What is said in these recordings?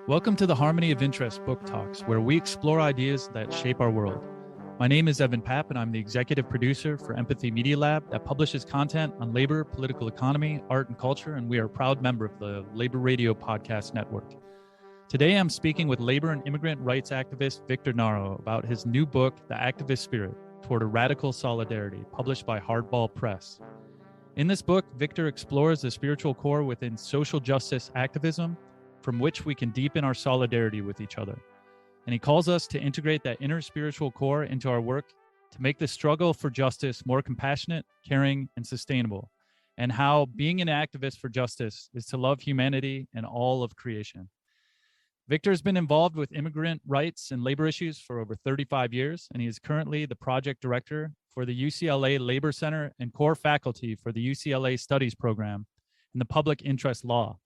Welcome to the Harmony of Interest Book Talks, where we explore ideas that shape our world. My name is Evan Papp, and I'm the executive producer for Empathy Media Lab that publishes content on labor, political economy, art, and culture, and we are a proud member of the Labor Radio Podcast Network. Today, I'm speaking with labor and immigrant rights activist Victor Narro about his new book, The Activist Spirit, Toward a Radical Solidarity, published by Hardball Press. In this book, Victor explores the spiritual core within social justice activism, from which we can deepen our solidarity with each other. And he calls us to integrate that inner spiritual core into our work to make the struggle for justice more compassionate, caring, and sustainable, and how being an activist for justice is to love humanity and all of creation. Victor has been involved with immigrant rights and labor issues for over 35 years, and he is currently the project director for the UCLA Labor Center and core faculty for the UCLA Studies program in the public interest law.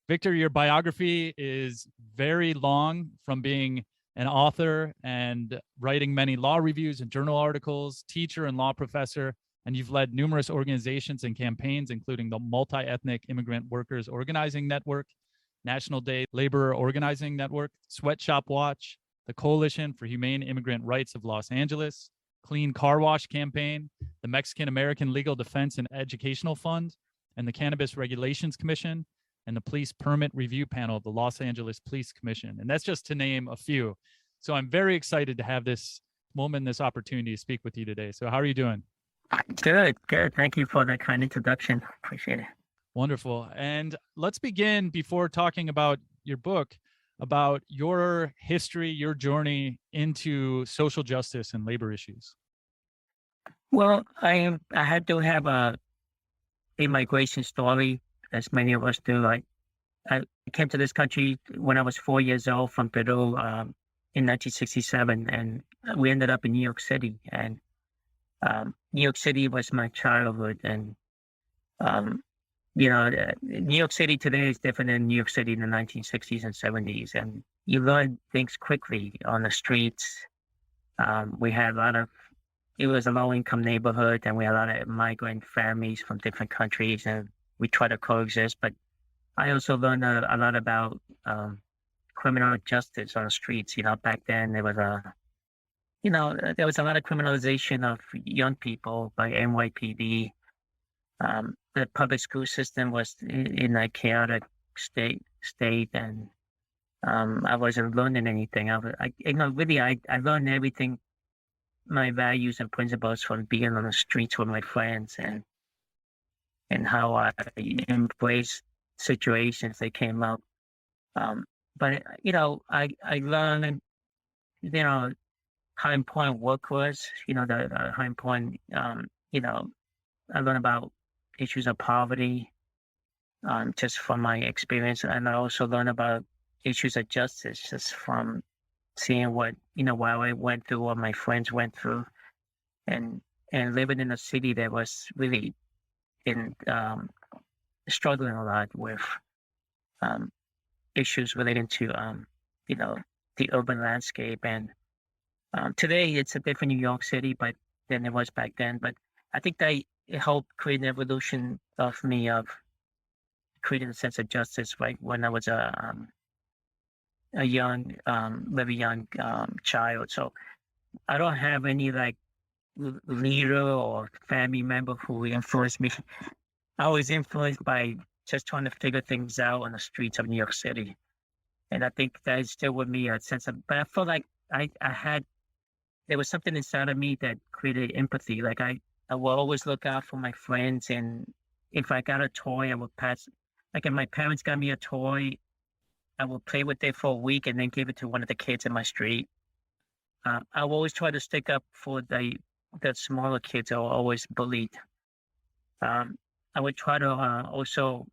Victor, your biography is very long, from being an author and writing many law reviews and journal articles, teacher and law professor, and you've led numerous organizations and campaigns, including the Multi-Ethnic Immigrant Workers Organizing Network, National Day Laborer Organizing Network, Sweatshop Watch, the Coalition for Humane Immigrant Rights of Los Angeles, Clean Car Wash Campaign, the Mexican American Legal Defense and Educational Fund, and the Cannabis Regulations Commission, and the Police Permit Review Panel of the Los Angeles Police Commission. And that's just to name a few. So I'm very excited to have this moment, this opportunity to speak with you today. So how are you doing? Good. Thank you for that kind introduction. Appreciate it. Wonderful. And let's begin, before talking about your book, about your history, your journey into social justice and labor issues. Well, I had to have a immigration story, as many of us do. I came to this country when I was 4 years old from Peru in 1967, and we ended up in New York City. And New York City was my childhood. And, New York City today is different than New York City in the 1960s and 70s. And you learn things quickly on the streets. We had it was a low-income neighborhood, and we had a lot of migrant families from different countries, and we try to coexist. But I also learned a lot about criminal justice on the streets. Back then there was a lot of criminalization of young people by NYPD. The public school system was in a chaotic state, and I wasn't learning anything. I learned everything, my values and principles, from being on the streets with my friends, and how I embrace situations that came up. But I learned, how important work was, how important, I learned about issues of poverty, just from my experience. And I also learned about issues of justice, just from seeing what I went through, what my friends went through, and living in a city that was really struggling a lot with issues relating to the urban landscape. And today it's a different New York City than it was back then. But I think that it helped create an evolution of me, of creating a sense of justice, right, when I was a young, very young child. So I don't have any leader or family member who influenced me. I was influenced by just trying to figure things out on the streets of New York City. And I think that is still with me, but I feel like there was something inside of me that created empathy. Like I will always look out for my friends. And if I got a toy, I would pass. Like if my parents got me a toy, I would play with it for a week and then give it to one of the kids in my street. I will always try to stick up for the smaller kids that were always bullied. I would try to also,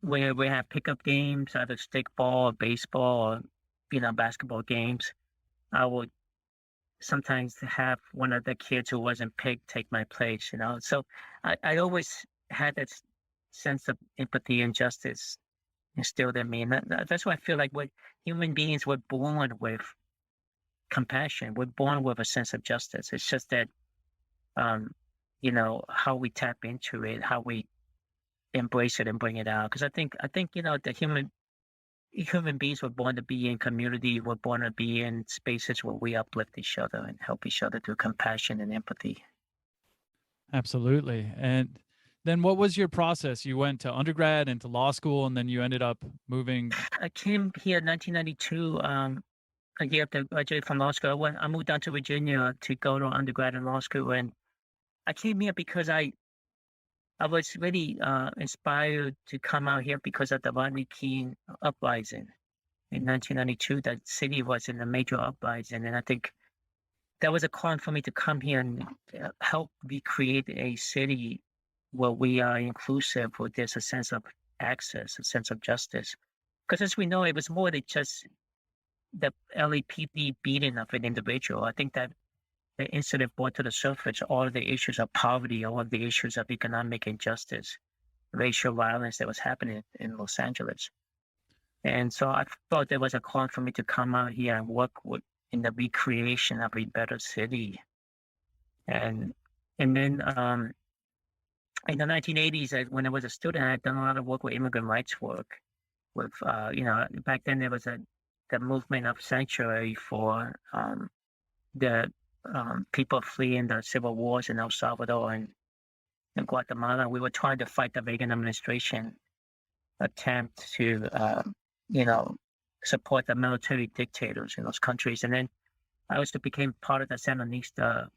when we have pickup games, either stickball or baseball or, basketball games, I would sometimes have one of the kids who wasn't picked take my place, So I always had that sense of empathy and justice instilled in me. And that's why I feel like human beings were born with compassion. We're born with a sense of justice. It's just that, how we tap into it, how we embrace it and bring it out. Because I think the human beings were born to be in community. We're born to be in spaces where we uplift each other and help each other through compassion and empathy. Absolutely. And then what was your process? You went to undergrad and to law school, and then you ended up moving. I came here in 1992. A year after I graduated from law school, I moved down to Virginia to go to undergrad in law school, and I came here because I was really inspired to come out here because of the Rodney King uprising in 1992. That city was in a major uprising, and I think that was a call for me to come here and help recreate a city where we are inclusive, where there's a sense of access, a sense of justice. Because as we know, it was more than just the LAPD beating of an individual. I think that the incident brought to the surface all of the issues of poverty, all of the issues of economic injustice, racial violence that was happening in Los Angeles. And so I thought there was a call for me to come out here and work in the recreation of a better city. And then in the 1980s, when I was a student, I had done a lot of work with immigrant rights work. With back then there was the movement of sanctuary for the people fleeing the civil wars in El Salvador and in Guatemala. We were trying to fight the Reagan administration attempt to, support the military dictators in those countries. And then I also became part of the Sandinista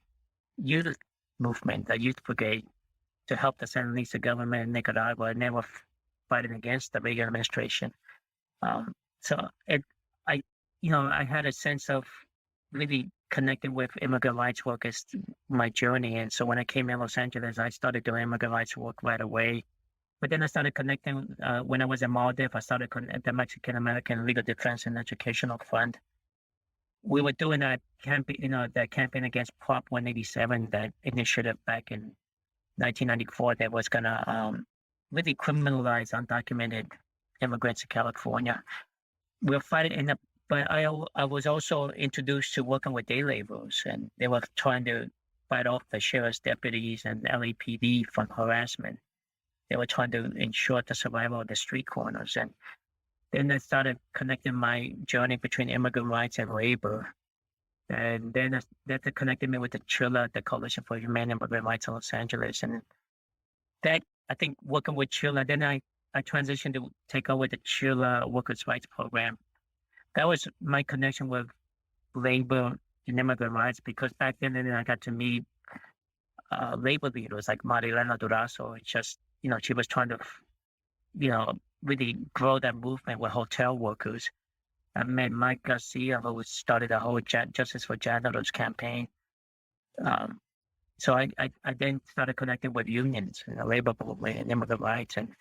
youth movement, the youth brigade, to help the Sandinista government in Nicaragua, and they were fighting against the Reagan administration. I had a sense of really connecting with immigrant rights work as my journey. And so when I came in Los Angeles, I started doing immigrant rights work right away. But then I started connecting when I was in Maldives. I started at the Mexican American Legal Defense and Educational Fund. We were doing that campaign against Prop 187, that initiative back in 1994 that was going to really criminalize undocumented immigrants in California. We were fighting but I was also introduced to working with day laborers, and they were trying to fight off the sheriff's deputies and LAPD from harassment. They were trying to ensure the survival of the street corners. And then I started connecting my journey between immigrant rights and labor. And then that connected me with the CHILA, the Coalition for Humane Immigrant Rights in Los Angeles. And that, I think, working with CHILA, then I transitioned to take over the CHILA Workers' Rights Program. That was my connection with labor and immigrant rights, because back then I got to meet labor leaders like Marilena Durazo. She was trying to, really grow that movement with hotel workers. I met Mike Garcia, who started the whole Justice for Janitors campaign. So I then started connecting with unions and the labor movement and immigrant rights. And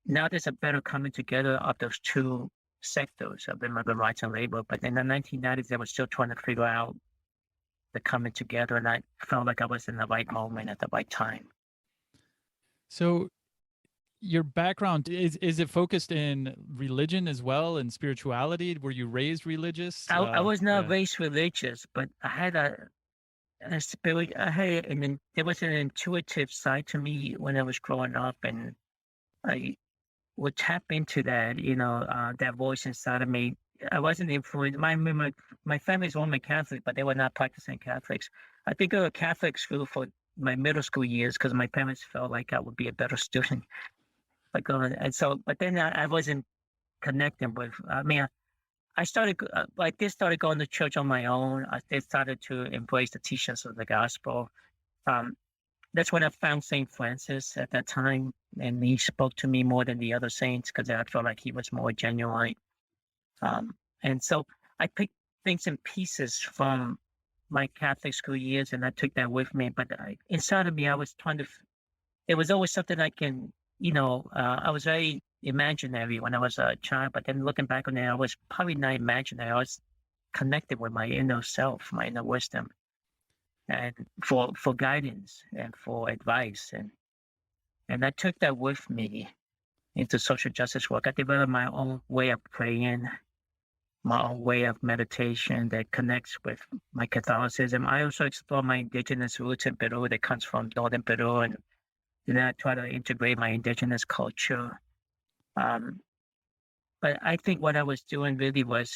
now there's a better coming together of those two sectors of immigrant rights and labor. But in the 1990s, they were still trying to figure out the coming together. And I felt like I was in the right moment at the right time. So your background, is it focused in religion as well and spirituality? Were you raised religious? I was not raised religious, but I had a spirit. There was an intuitive side to me when I was growing up, and I would tap into that, that voice inside of me. I wasn't influenced. My family's Roman Catholic, but they were not practicing Catholics. I think I was a Catholic school for my middle school years because my parents felt like I would be a better student. But then I wasn't connecting with. I started started going to church on my own. I started to embrace the teachings of the gospel. That's when I found St. Francis at that time, and he spoke to me more than the other saints because I felt like he was more genuine. And so I picked things in pieces from my Catholic school years, and I took that with me. But inside of me, I was trying to. It was always something I can, I was very imaginary when I was a child. But then looking back on it, I was probably not imaginary. I was connected with my inner self, my inner wisdom, and for guidance and for advice. And I took that with me into social justice work. I developed my own way of praying, my own way of meditation that connects with my Catholicism. I also explore my indigenous roots in Peru that comes from northern Peru and and I try to integrate my indigenous culture. Um, but I think what I was doing really was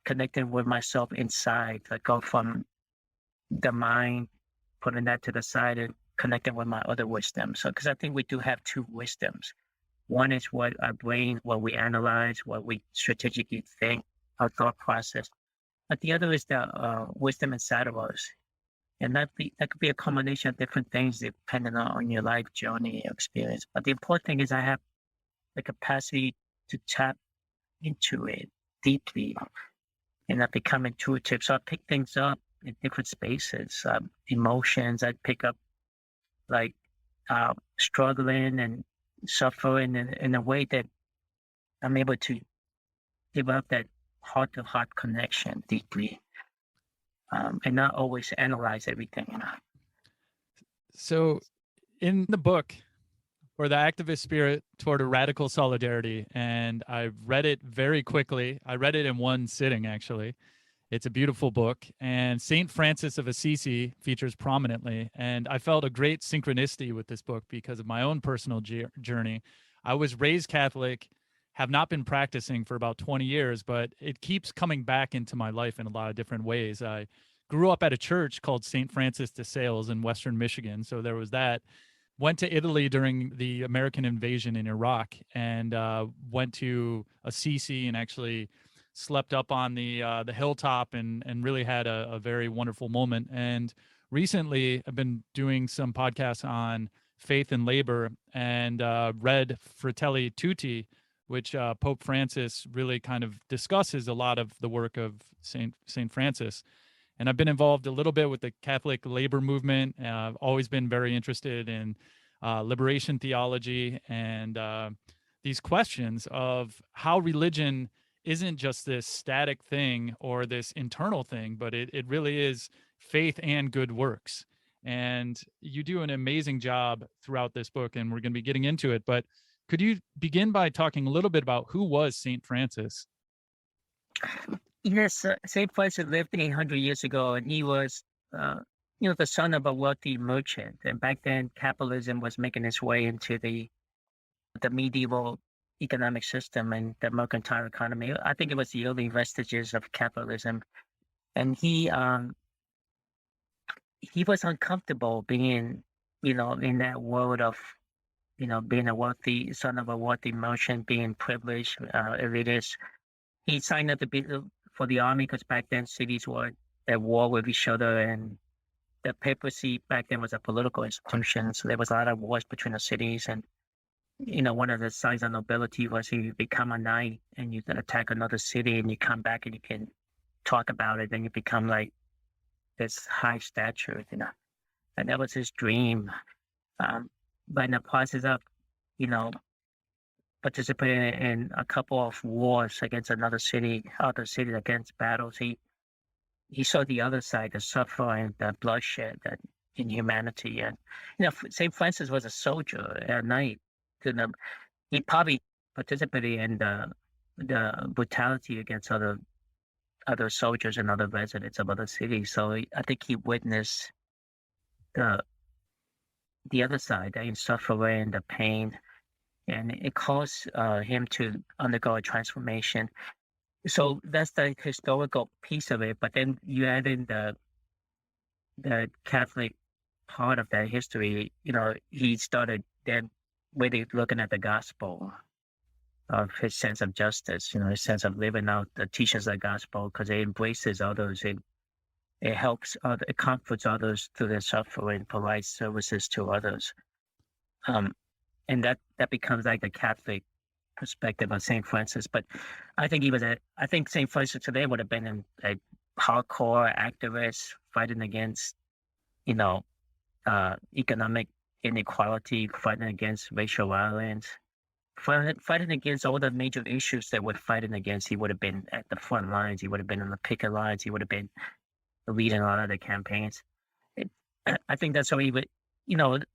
connecting with myself inside, like go from the mind, putting that to the side and connecting with my other wisdom. So, because I think we do have two wisdoms. One is what our brain, what we analyze, what we strategically think, our thought process. But the other is the wisdom inside of us. And that could be a combination of different things depending on your life journey experience. But the important thing is I have the capacity to tap into it deeply and not become intuitive. So I pick things up in different spaces, emotions. I pick up like struggling and suffering in a way that I'm able to develop that heart to heart connection deeply, and not always analyze everything. So, in the book, or the activist spirit toward a radical solidarity, and I read it very quickly. I read it in one sitting, actually. It's a beautiful book, and Saint Francis of Assisi features prominently. And I felt a great synchronicity with this book because of my own personal journey. I was raised Catholic, have not been practicing for about 20 years, but it keeps coming back into my life in a lot of different ways. I grew up at a church called St. Francis de Sales in Western Michigan. So there was that. Went to Italy during the American invasion in Iraq, and went to Assisi and actually slept up on the hilltop and really had a very wonderful moment. And recently I've been doing some podcasts on faith and labor, and read Fratelli Tutti, which Pope Francis really kind of discusses a lot of the work of Saint Francis. And I've been involved a little bit with the Catholic labor movement. I've always been very interested in liberation theology and these questions of how religion isn't just this static thing or this internal thing, but it really is faith and good works. And you do an amazing job throughout this book, and we're going to be getting into it. But could you begin by talking a little bit about who was Saint Francis? Yes, Saint Francis lived 800 years ago, and he was, the son of a wealthy merchant. And back then, capitalism was making its way into the medieval economic system and the mercantile economy. I think it was the early vestiges of capitalism, and he was uncomfortable being, in that world of, being a wealthy son of a wealthy merchant, being privileged, elitist. He signed up to be for the army because back then cities were at war with each other, and the papacy back then was a political institution. So there was a lot of wars between the cities, and one of the signs of nobility was you become a knight and you attack another city, and you come back and you can talk about it, and you become like this high stature, and that was his dream. But in the process of, participating in a couple of wars against other cities against battles, he saw the other side, the suffering, the bloodshed, the inhumanity. And, St. Francis was a soldier at night. He probably participated in the brutality against other soldiers and other residents of other cities. So I think he witnessed the other side, the suffering, the pain, and it caused him to undergo a transformation. So that's the historical piece of it. But then you add in the Catholic part of that history. He started then really looking at the gospel of his sense of justice. His sense of living out the teachings of the gospel, because it embraces others. It helps, it comforts others through their suffering, provides services to others. And that becomes like the Catholic perspective of St. Francis. But I think I think St. Francis today would have been a hardcore activist fighting against, economic inequality, fighting against racial violence, fighting against all the major issues that we're fighting against. He would have been at the front lines. He would have been on the picket lines. He would have been leading a lot of the campaigns. I think that's how he would,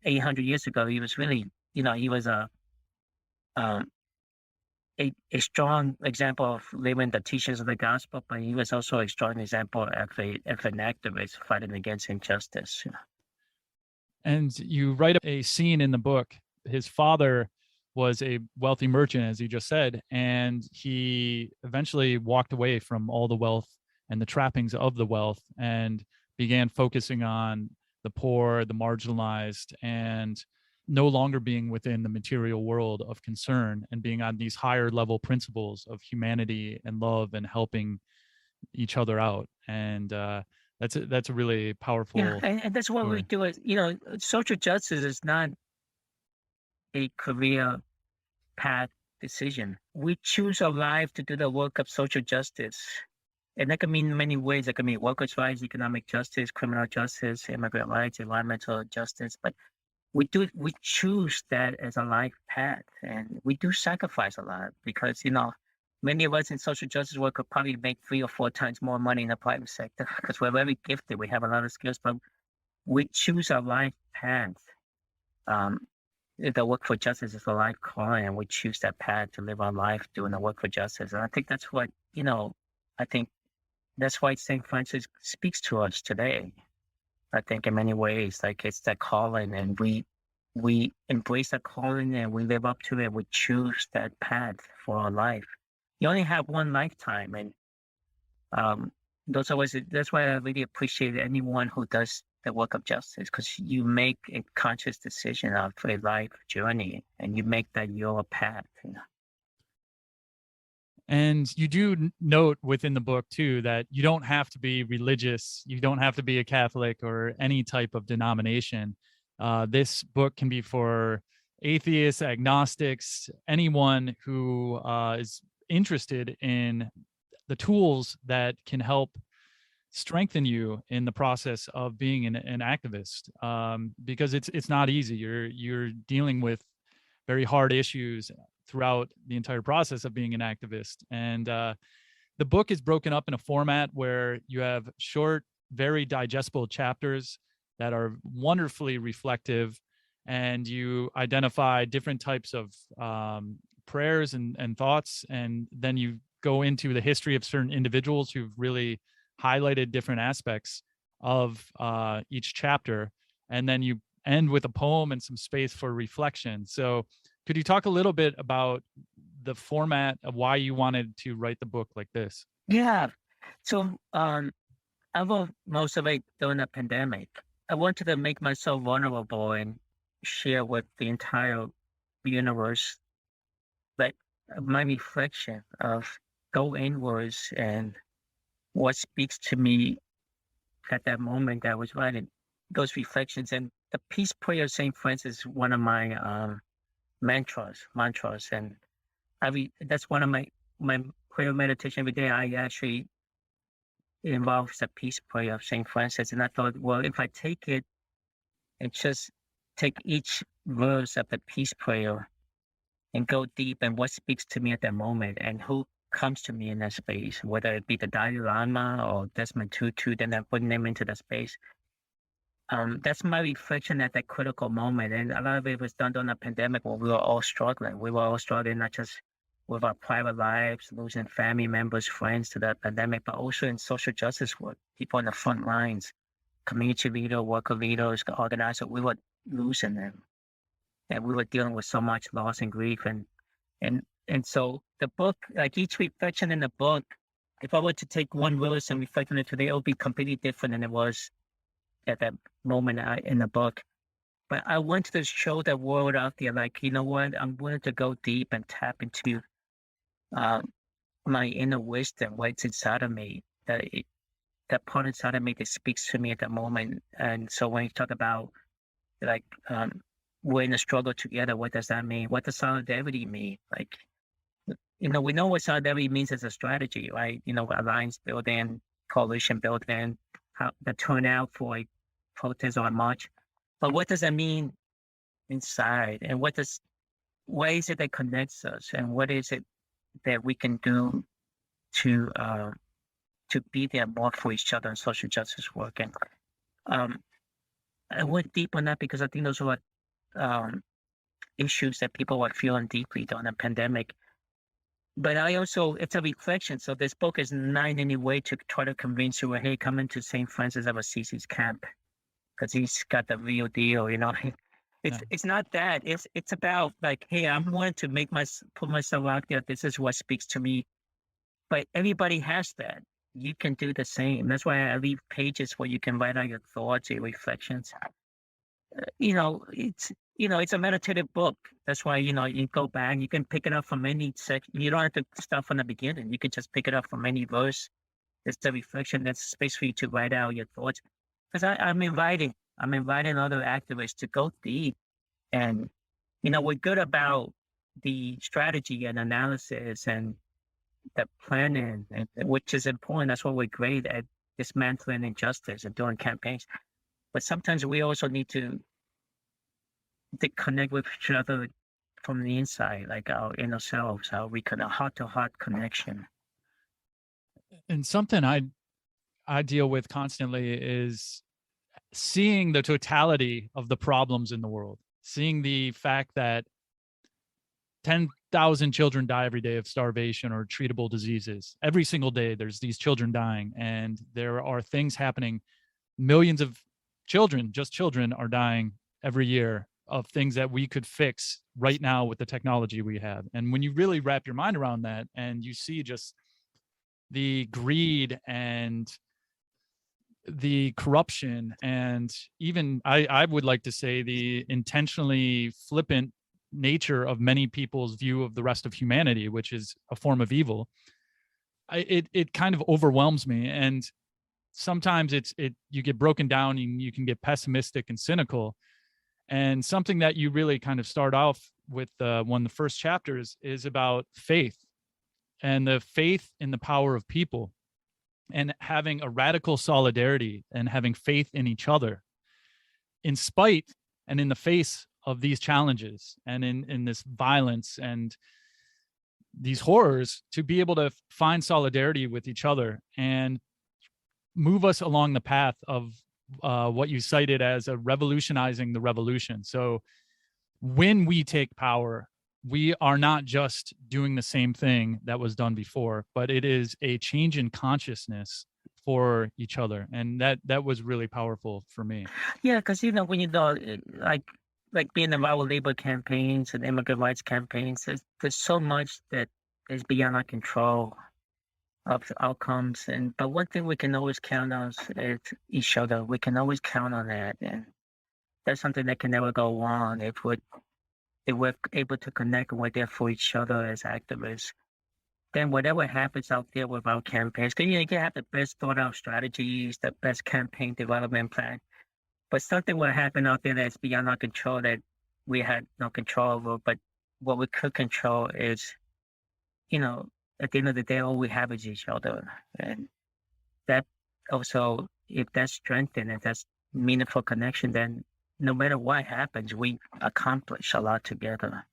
800 years ago, he was really, he was a strong example of living the teachings of the gospel, but he was also a strong example of an activist fighting against injustice. And you write a scene in the book. His father was a wealthy merchant, as you just said, and he eventually walked away from all the wealth and the trappings of the wealth and began focusing on the poor, the marginalized, and no longer being within the material world of concern and being on these higher level principles of humanity and love and helping each other out. And that's a really Yeah, powerful and that's what we story. do. Is social justice is not a career path decision. We choose our life to do the work of social justice. And that can mean many ways. That can mean workers' rights, economic justice, criminal justice, immigrant rights, environmental justice. But we choose that as a life path, and we do sacrifice a lot because many of us in social justice work could probably make 3 or 4 times more money in the private sector because we're very gifted. We have a lot of skills, but we choose our life path. Um, the work for justice is a life calling, and we choose that path to live our life doing the work for justice. And I think that's what I think that's why St. Francis speaks to us today. I think in many ways, like it's that calling, and we embrace that calling, and we live up to it. We choose that path for our life. You only have one lifetime, and um, that's why I really appreciate anyone who does the work of justice, because you make a conscious decision of a life journey, and you make that your path. And you do note within the book too that you don't have to be religious, you don't have to be a Catholic or any type of denomination. This book can be for atheists, agnostics, anyone who is interested in the tools that can help strengthen you in the process of being an activist, because it's not easy. You're dealing with very hard issues throughout the entire process of being an activist. And the book is broken up in a format where you have short, very digestible chapters that are wonderfully reflective, and you identify different types of prayers and thoughts, and then you go into the history of certain individuals who've really highlighted different aspects of each chapter, and then you end with a poem and some space for reflection. So could you talk a little bit about the format of why you wanted to write the book like this? Yeah. So I wrote most of it during the pandemic. I wanted to make myself vulnerable and share with the entire universe, like my reflection of go inwards and what speaks to me at that moment that I was writing those reflections. And the peace prayer of Saint Francis is one of my mantras, and that's one of my prayer meditation every day. I actually involves the peace prayer of Saint Francis, and I thought, well, if I take it and just take each verse of the peace prayer and go deep and what speaks to me at that moment and who comes to me in that space, whether it be the Dalai Lama or Desmond Tutu, then I'm putting them into the space. That's my reflection at that critical moment. And a lot of it was done during the pandemic when we were all struggling. We were all struggling, not just with our private lives, losing family members, friends to the pandemic, but also in social justice work, people on the front lines, community leader, worker leaders, organizers, we were losing them. And we were dealing with so much loss and grief. And so the book, like each reflection in the book, if I were to take one verse and reflect on it today, it would be completely different than it was at that moment in the book. But I wanted to show the world out there, like, you know what, I'm willing to go deep and tap into my inner wisdom, what's inside of me, that part inside of me that speaks to me at that moment. And so when you talk about like we're in a struggle together, what does that mean? What does solidarity mean? Like, we know what solidarity means as a strategy, right? Alliance building, coalition building, how the turnout for a protest or a march. But what does that mean inside? And what is it that connects us? And what is it that we can do to be there more for each other in social justice work? And I went deep on that because I think those are issues that people were feeling deeply during the pandemic. But it's a reflection. So this book is not in any way to try to convince you, hey, come into St. Francis of Assisi's camp. because he's got the real deal, you know. Yeah. It's not that. It's about like, hey, I'm willing to put myself out there. This is what speaks to me. But everybody has that. You can do the same. That's why I leave pages where you can write out your thoughts, your reflections. It's a meditative book. That's why, you go back, you can pick it up from any section. You don't have to start from the beginning. You can just pick it up from any verse. It's the reflection. That's space for you to write out your thoughts. Because I'm inviting other activists to go deep. And, we're good about the strategy and analysis and the planning, which is important. That's why we're great at dismantling injustice and doing campaigns. But sometimes we also need to connect with each other from the inside, like our inner selves, how we can a heart-to-heart connection. And something I deal with constantly is seeing the totality of the problems in the world, seeing the fact that 10,000 children die every day of starvation or treatable diseases. Every single day, there's these children dying, and there are things happening. Millions of children, just children, are dying every year of things that we could fix right now with the technology we have. And when you really wrap your mind around that and you see just the greed and the corruption, and even I would like to say the intentionally flippant nature of many people's view of the rest of humanity, which is a form of evil, it kind of overwhelms me. And sometimes you get broken down and you can get pessimistic and cynical. And something that you really kind of start off with one of the first chapters is about faith, and the faith in the power of people, and having a radical solidarity and having faith in each other in spite and in the face of these challenges and in this violence and these horrors, to be able to find solidarity with each other and move us along the path of what you cited as a revolutionizing the revolution. So when we take power, we are not just doing the same thing that was done before, but it is a change in consciousness for each other. And that was really powerful for me. Yeah, because when like being in our labor campaigns and immigrant rights campaigns, there's so much that is beyond our control of the outcomes. But one thing we can always count on is each other. We can always count on that, and that's something that can never go wrong if we're able to connect and we're there for each other as activists. Then whatever happens out there with our campaigns, because you can have the best thought out strategies, the best campaign development plan, but something will happen out there that's beyond our control that we had no control over. But what we could control is, at the end of the day, all we have is each other. And that also, if that's strengthened, if that's meaningful connection, then no matter what happens, we accomplish a lot together.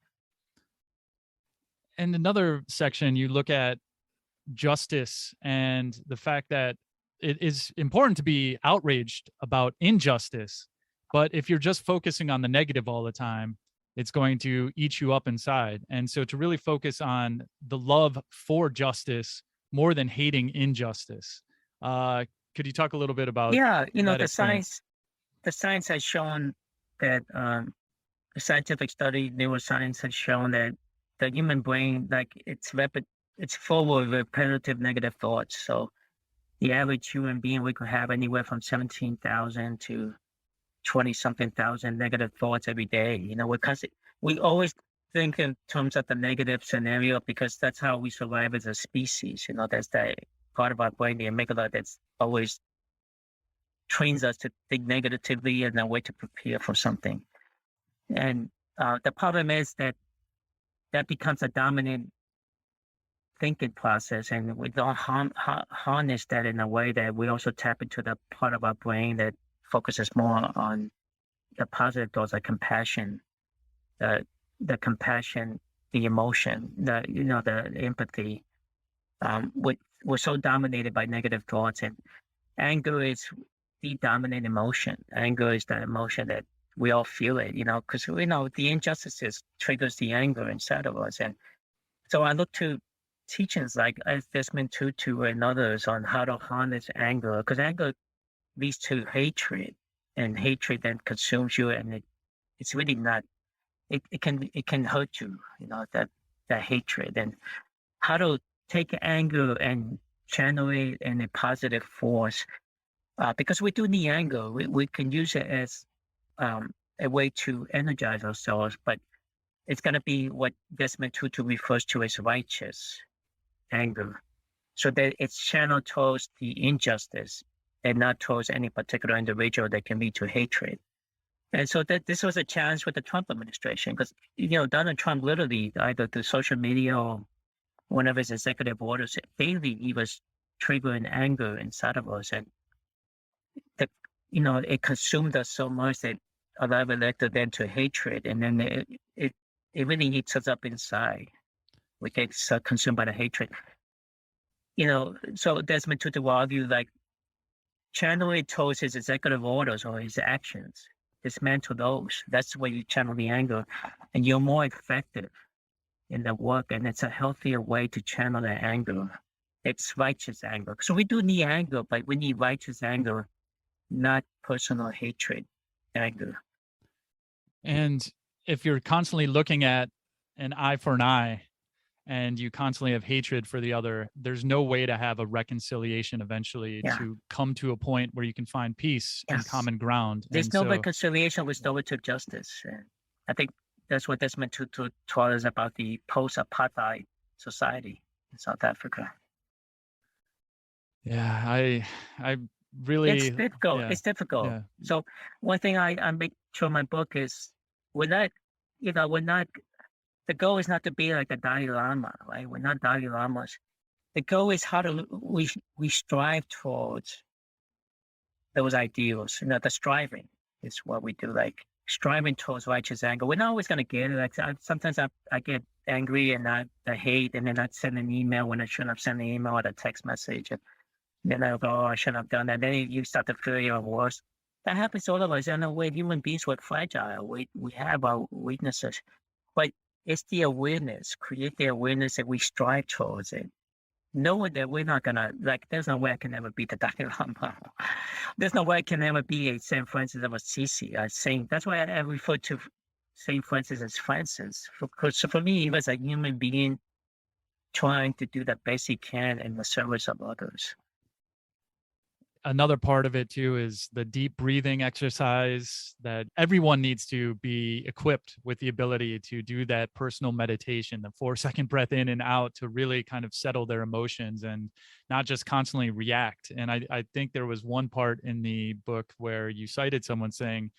And another section, you look at justice and the fact that it is important to be outraged about injustice, but if you're just focusing on the negative all the time, it's going to eat you up inside. And so to really focus on the love for justice more than hating injustice. Could you talk a little bit about the science has shown that the scientific study, neuroscience has shown that the human brain, like it's full of repetitive negative thoughts. So the average human being, we could have anywhere from 17,000 to 20-something thousand negative thoughts every day. We always think in terms of the negative scenario because that's how we survive as a species. That's that part of our brain, the amygdala, that's always trains us to think negatively and a way to prepare for something. And the problem is that becomes a dominant thinking process, and we don't harness that in a way that we also tap into the part of our brain that focuses more on the positive thoughts, like compassion, the compassion, the emotion, the empathy. We're so dominated by negative thoughts, and anger is the dominant emotion. Anger is that emotion that we all feel it, because we know the injustices triggers the anger inside of us. And so I look to teachings like Desmond Tutu and others on how to harness anger, because anger leads to hatred. and hatred then consumes you, and it's really not. It can hurt you, that hatred, and how to take anger and channel it in a positive force. Because we do need anger, we can use it as a way to energize ourselves, but it's going to be what Desmond Tutu refers to as righteous anger, so that it's channeled towards the injustice and not towards any particular individual that can lead to hatred. And so that this was a challenge with the Trump administration, because Donald Trump literally, either through social media or one of his executive orders, daily he was triggering anger inside of us, and it consumed us so much that a lot of it led then to hatred, and then it really eats us up inside. We get consumed by the hatred. So Desmond Tutu will argue, like, channel it towards his executive orders or his actions. Dismantle those. That's where you channel the anger, and you're more effective in the work, and it's a healthier way to channel that anger. It's righteous anger. So we do need anger, but we need righteous anger, not personal hatred anger. And if you're constantly looking at an eye for an eye and you constantly have hatred for the other, there's no way to have a reconciliation eventually to come to a point where you can find peace and common ground. There's no reconciliation with restorative justice. I think that's what Desmond Tutu taught us about the post-apartheid society in South Africa. Yeah, I really... It's difficult. Yeah. It's difficult. Yeah. So one thing I make sure in my book is we're not, the goal is not to be like the Dalai Lama, right? We're not Dalai Lamas. The goal is how to we strive towards those ideals. The striving is what we do, like striving towards righteous anger. We're not always going to get it. Like sometimes I get angry and I hate, and then I send an email when I shouldn't have sent an email or a text message. And then I go, oh, I shouldn't have done that. Then you start to feel even worse. That happens to all of us. In a way, human beings were fragile. We have our weaknesses. But it's the awareness, create the awareness that we strive towards it. Knowing that we're not going to, like, there's no way I can ever be the Dalai Lama. There's no way I can ever be a St. Francis of Assisi. That's why I refer to St. Francis as Francis. Because for me, he was a human being trying to do the best he can in the service of others. Another part of it too is the deep breathing exercise, that everyone needs to be equipped with the ability to do that personal meditation, the 4-second breath in and out, to really kind of settle their emotions and not just constantly react. And I think there was one part in the book where you cited someone saying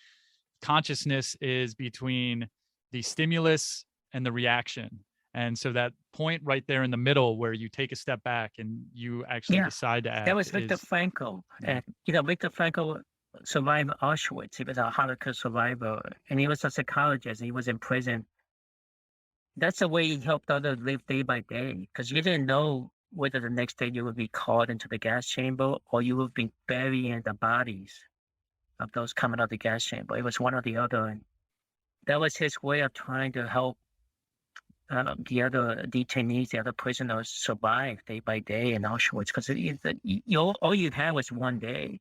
consciousness is between the stimulus and the reaction. And so that point right there in the middle where you take a step back and you actually decide to act. That was Victor Frankl. And, Victor Frankl survived Auschwitz. He was a Holocaust survivor, and he was a psychologist. He was in prison. That's the way he helped others live day by day, because you didn't know whether the next day you would be called into the gas chamber or you would be burying the bodies of those coming out of the gas chamber. It was one or the other. And that was his way of trying to help the other detainees, the other prisoners, survive day by day in Auschwitz, because all you had was one day.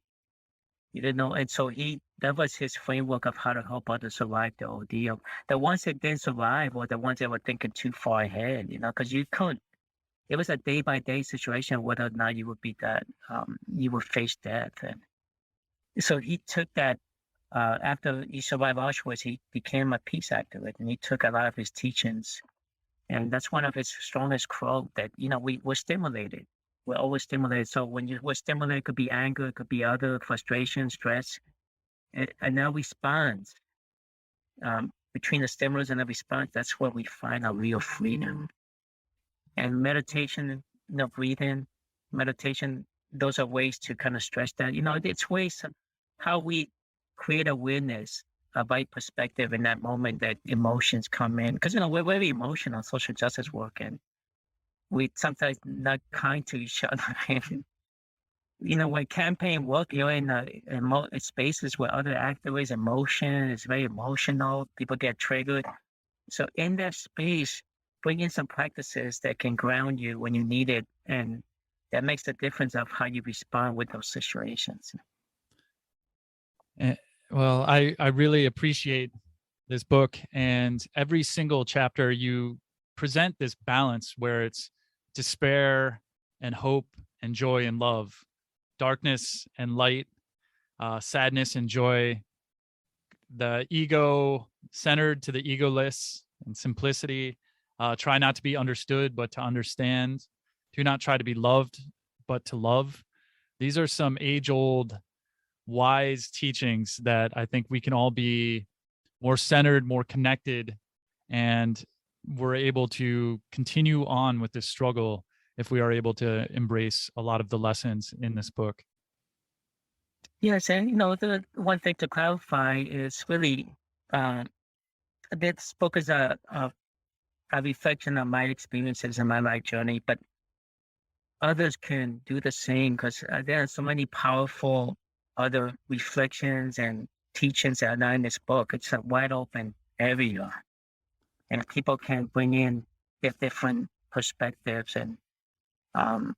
You didn't know, and so that was his framework of how to help others survive the ordeal. The ones that didn't survive were the ones that were thinking too far ahead, because you couldn't. It was a day by day situation whether or not you would be that you would face death, and so he took that. After he survived Auschwitz, he became a peace activist, and he took a lot of his teachings. And that's one of his strongest quotes, that, we're stimulated. We're always stimulated. So when we're stimulated, it could be anger, it could be other frustration, stress. And that response, between the stimulus and the response, that's where we find our real freedom. And meditation, breathing, meditation, those are ways to kind of stress that. It's ways how we create awareness, a right perspective in that moment that emotions come in. Because, we're very emotional social justice work, and we sometimes not kind to each other. When campaign work, you're in spaces where other activists, emotion is very emotional. People get triggered. So in that space, bring in some practices that can ground you when you need it. And that makes the difference of how you respond with those situations. Well, I really appreciate this book, and every single chapter you present this balance where it's despair and hope and joy and love, darkness and light, sadness and joy, the ego centered to the egoless, and simplicity. Try not to be understood, but to understand. Do not try to be loved, but to love. These are some age old, wise teachings that I think we can all be more centered, more connected, and we're able to continue on with this struggle if we are able to embrace a lot of the lessons in this book. Yes, and the one thing to clarify is really uh, this book is a reflection of my experiences and my life journey, but others can do the same because there are so many powerful other reflections and teachings that are not in this book. It's a wide open area, and people can bring in their different perspectives um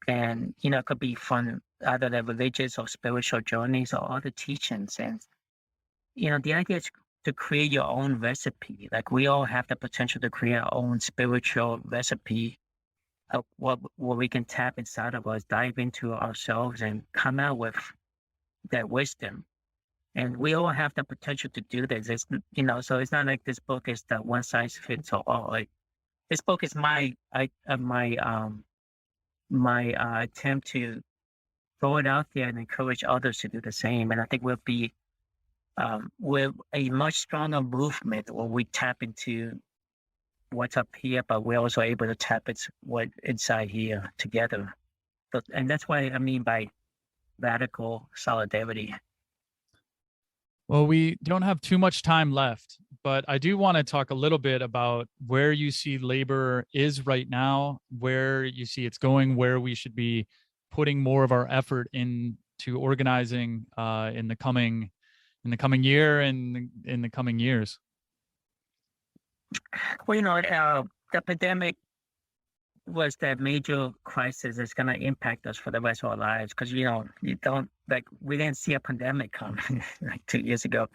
and it could be from either the religious or spiritual journeys or other teachings. And the idea is to create your own recipe. Like we all have the potential to create our own spiritual recipe of what we can tap inside of us, dive into ourselves, and come out with that wisdom. And we all have the potential to do this. So it's not like this book is the one size fits all. Like this book is my attempt to throw it out there and encourage others to do the same. And I think we're a much stronger movement when we tap into what's up here, but we're also able to tap what inside here together. And that's what I mean by radical solidarity. Well, we don't have too much time left, but I do want to talk a little bit about where you see labor is right now, where you see it's going, where we should be putting more of our effort into organizing in the coming year and in the coming years. Well, the pandemic was that major crisis that's going to impact us for the rest of our lives because, you don't like we didn't see a pandemic coming like 2 years ago,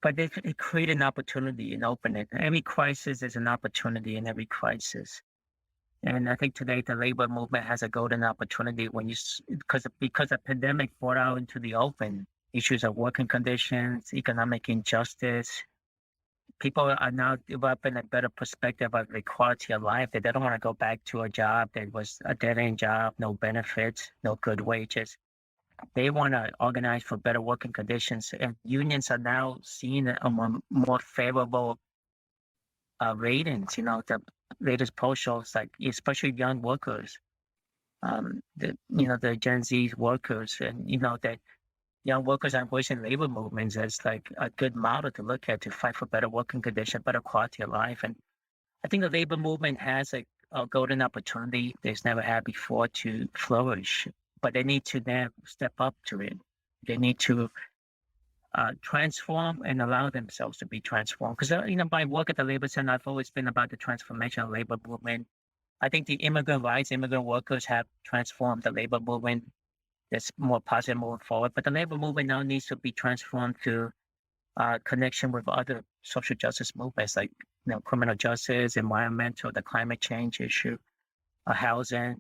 but it created an opportunity and opened it. Every crisis is an opportunity in every crisis. And I think today the labor movement has a golden opportunity because the pandemic brought out into the open issues of working conditions, economic injustice. People are now developing a better perspective of the quality of life, that they don't want to go back to a job that was a dead end job, no benefits, no good wages. They want to organize for better working conditions, and unions are now seeing a more favorable ratings. The latest poll shows, like especially young workers, the Gen Z workers, and that young workers are embracing labor movements as like a good model to look at to fight for better working conditions, better quality of life. And I think the labor movement has a golden opportunity they've never had before to flourish, but they need to now step up to it. They need to transform and allow themselves to be transformed. Because, my work at the Labor Center, I've always been about the transformation of labor movement. I think the immigrant rights, immigrant workers have transformed the labor movement. That's more positive moving forward. But the labor movement now needs to be transformed to connection with other social justice movements like criminal justice, environmental, the climate change issue, housing.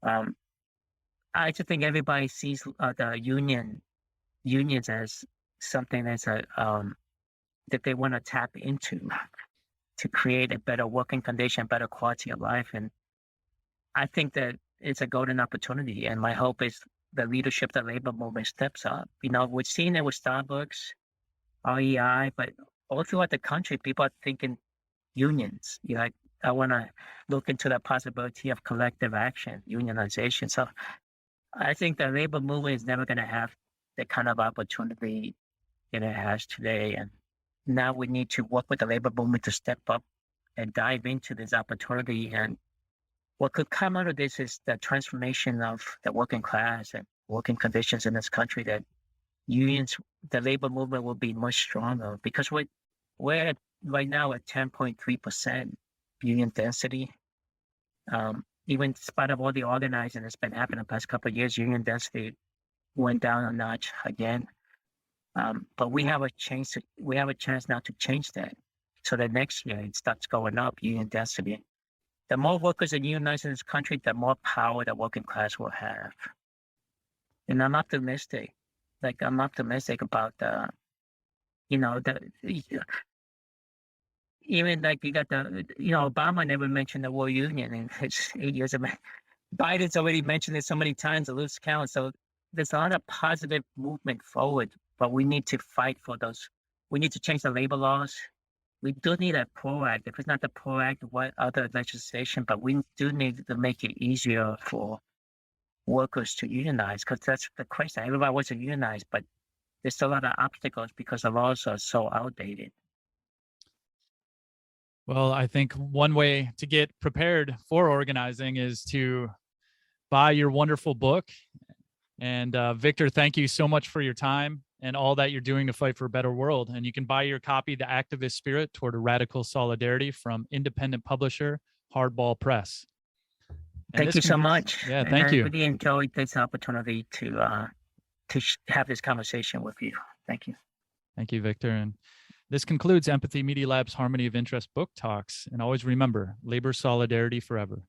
Um, I just think everybody sees the unions as something that they want to tap into to create a better working condition, better quality of life. And I think that it's a golden opportunity. And my hope is the leadership of the labor movement steps up. We're seeing it with Starbucks, REI, but all throughout the country, people are thinking unions. I want to look into the possibility of collective action, unionization. So I think the labor movement is never going to have the kind of opportunity that it has today. And now we need to work with the labor movement to step up and dive into this opportunity. And what could come out of this is the transformation of the working class and working conditions in this country, that the labor movement will be much stronger because we're right now at 10.3% union density. Even in spite of all the organizing that's been happening the past couple of years, union density went down a notch again. But we have a chance. We have a chance now to change that, so that next year it starts going up. Union density. The more workers are unionized in this country, the more power the working class will have. And I'm optimistic. Like I'm optimistic about the, even like you got Obama never mentioned the world union in his 8 years of. Biden's already mentioned it so many times, I lose count. So there's a lot of positive movement forward, but we need to fight for those. We need to change the labor laws. We do need a PRO Act. If it's not the PRO Act, what other legislation? But we do need to make it easier for workers to unionize, because that's the question. Everybody wants to unionize, but there's still a lot of obstacles because the laws are so outdated. Well, I think one way to get prepared for organizing is to buy your wonderful book. And Victor, thank you so much for your time and all that you're doing to fight for a better world. And you can buy your copy, The Activist Spirit Toward a Radical Solidarity, from independent publisher Hardball Press. And thank you so much. Yeah, thank you. I really enjoyed this opportunity to have this conversation with you. Thank you. Thank you, Victor. And this concludes Empathy Media Lab's Harmony of Interest Book Talks. And always remember, labor solidarity forever.